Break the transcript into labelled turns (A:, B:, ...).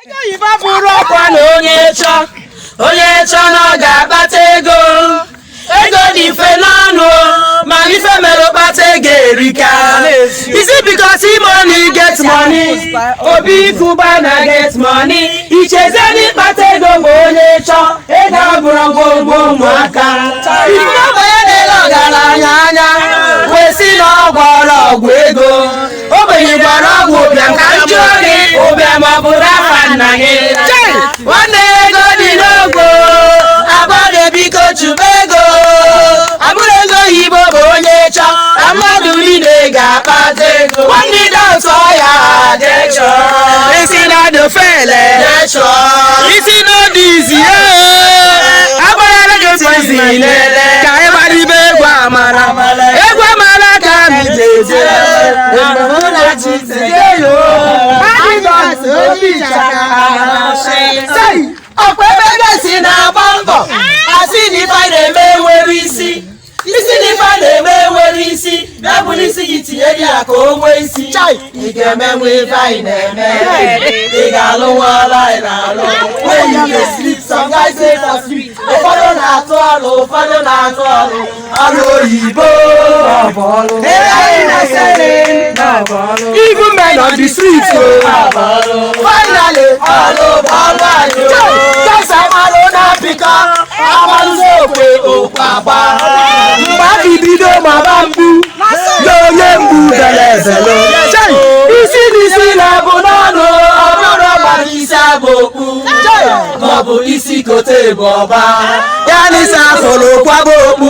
A: Oyibo bụrụ ọkwa na onye chọ na ọ ga-akpata ego dị mfe n'ọnụ ma ife mere kpata ego erika. Is it because money get money? Obi Kuba na get money. Icheze n'ịkpata ego ma onye chọ ego abụrụ ngwongwo ụmụaka. Ife ogbenye na-ele ọgaranya anya wee si na ọ gwọrọ ọgwụ ego. Ogbenye gwọrọ ọgwụ ụbịam ka njọ gị ụbịam ọ bụrụ afa nna gị. Nwanne ego dị n'ogbo agbọghọ biko chụba ego. Abụrụ ego oyibo bụ onye chọ na mmadụ niile ga-akpata ego. Nwanne dọtọ ya dechọ isi na dofele dechọ isi na odizi agbara gị ezi lele ka ị gbara ibe egwu amara ka m jeje ọkwa ebe gasi na-agba mbọ asị na ife na-eme nwere isi n'ife na-eme nwere isi bịabụ n'isi gị tinye gị ya ka o nwee isi. Ị ga-emenwe ife anyị na-eme, ị ga-alụ nwala anyị na-alụ. When you dey sleep, some guys dey for street. Ụfọdụ na-atụ ọlụ ọrụ oyibo. Even men on the street finally ọlụ anyị. Just amalụ na-apịkọ amalụzi okwe agba. Mgbe a bido maba mgbu n'onye mgbu belezelo isi n'isi na-abụ n'ọnụ ọbụrụ ọgbara isi abụ okpu maọbụ isi kote bụ ọba ya n'isi afọrọ kwaba okpu